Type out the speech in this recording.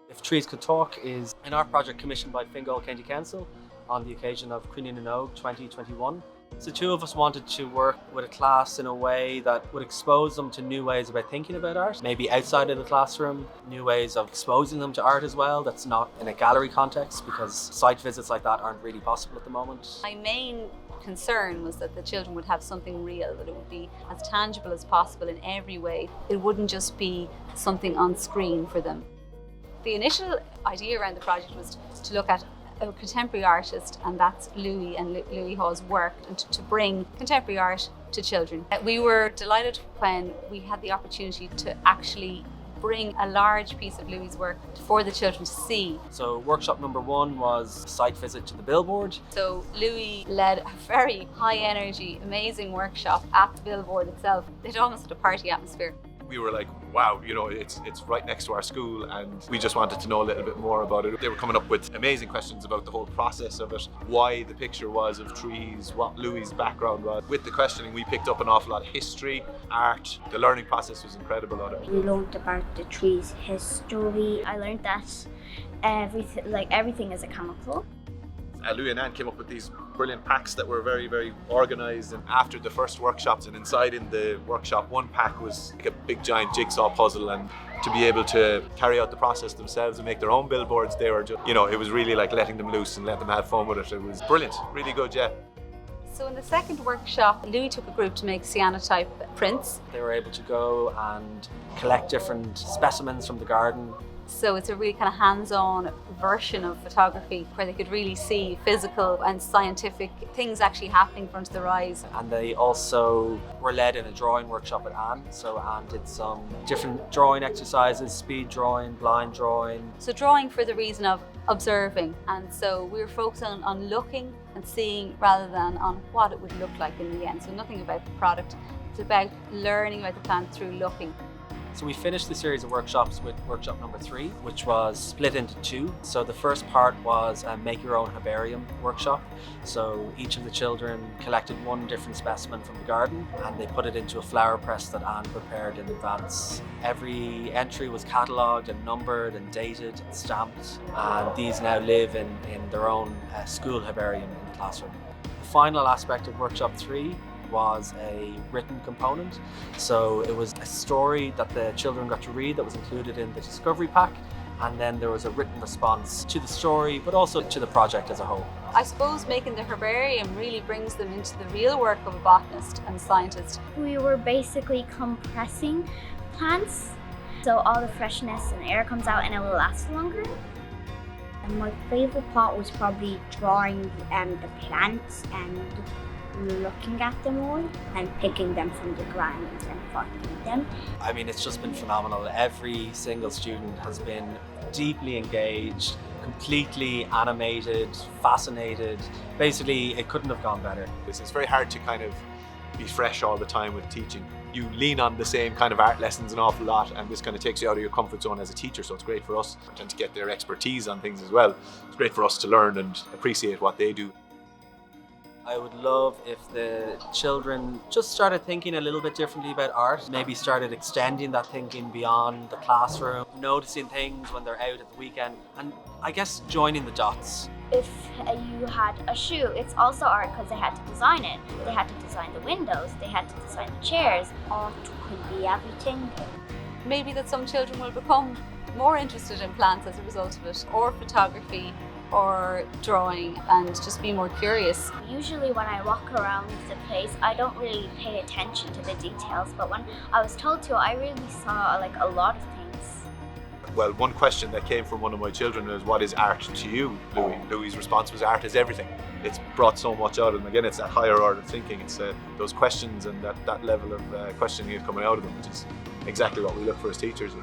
If Trees Could Talk is an art project commissioned by Fingal County Council on the occasion of Queen and Oak 2021. So two of us wanted to work with a class in a way that would expose them to new ways about thinking about art, maybe outside of the classroom, new ways of exposing them to art as well that's not in a gallery context, because site visits like that aren't really possible at the moment. My main concern was that the children would have something real, that it would be as tangible as possible in every way. It wouldn't just be something on screen for them. The initial idea around the project was to look at a contemporary artist, and that's Louis and Louis Haugh's work, and to bring contemporary art to children. We were delighted when we had the opportunity to actually bring a large piece of Louis's work for the children to see. So workshop number one was a site visit to the billboard. So Louis led a very high energy, amazing workshop at the billboard itself. It almost had a party atmosphere. We were like, wow, it's right next to our school, and we just wanted to know a little bit more about it. They were coming up with amazing questions about the whole process of it, why the picture was of trees, what Louis's background was. With the questioning, we picked up an awful lot of history, art. The learning process was incredible on it. We learned about the trees' history. I learned that everything is a chemical. Louis and Anne came up with these brilliant packs that were very, very organised, and after the first workshops and inside in the workshop, one pack was like a big giant jigsaw puzzle, and to be able to carry out the process themselves and make their own billboards, they were just, it was really like letting them loose and letting them have fun with it. It was brilliant, really good, yeah. So in the second workshop, Louis took a group to make cyanotype prints. They were able to go and collect different specimens from the garden. So it's a really kind of hands-on version of photography where they could really see physical and scientific things actually happening in front of their eyes. And they also were led in a drawing workshop with Anne. So Anne did some different drawing exercises, speed drawing, blind drawing. So drawing for the reason of observing. And so we were focused on looking and seeing rather than on what it would look like in the end. So nothing about the product. It's about learning about the plant through looking. So we finished the series of workshops with workshop number 3, which was split into 2. So the first part was a make your own herbarium workshop. So each of the children collected one different specimen from the garden and they put it into a flower press that Anne prepared in advance. Every entry was catalogued and numbered and dated and stamped, and these now live in their own school herbarium in the classroom. The final aspect of workshop 3 was a written component. So it was a story that the children got to read that was included in the discovery pack, and then there was a written response to the story but also to the project as a whole. I suppose making the herbarium really brings them into the real work of a botanist and scientist. We were basically compressing plants so all the freshness and air comes out and it will last longer. And my favourite part was probably drawing the plants and looking at them all and picking them from the ground and potting them. I mean, it's just been phenomenal. Every single student has been deeply engaged, completely animated, fascinated. Basically, it couldn't have gone better. It's very hard to kind of be fresh all the time with teaching. You lean on the same kind of art lessons an awful lot, and this kind of takes you out of your comfort zone as a teacher, so it's great for us and to get their expertise on things as well. It's great for us to learn and appreciate what they do. I would love if the children just started thinking a little bit differently about art, maybe started extending that thinking beyond the classroom, noticing things when they're out at the weekend, and I guess joining the dots. If you had a shoe, it's also art because they had to design it. They had to design the windows, they had to design the chairs. Art could be everything. Maybe that some children will become more interested in plants as a result of it, or photography, or drawing, and just be more curious. Usually when I walk around the place, I don't really pay attention to the details, but when I was told to, I really saw a lot of things. Well, one question that came from one of my children was, what is art to you, Louis? Louis's response was, art is everything. It's brought so much out of them. Again, it's that higher order of thinking. It's those questions and that level of questioning is coming out of them, which is exactly what we look for as teachers.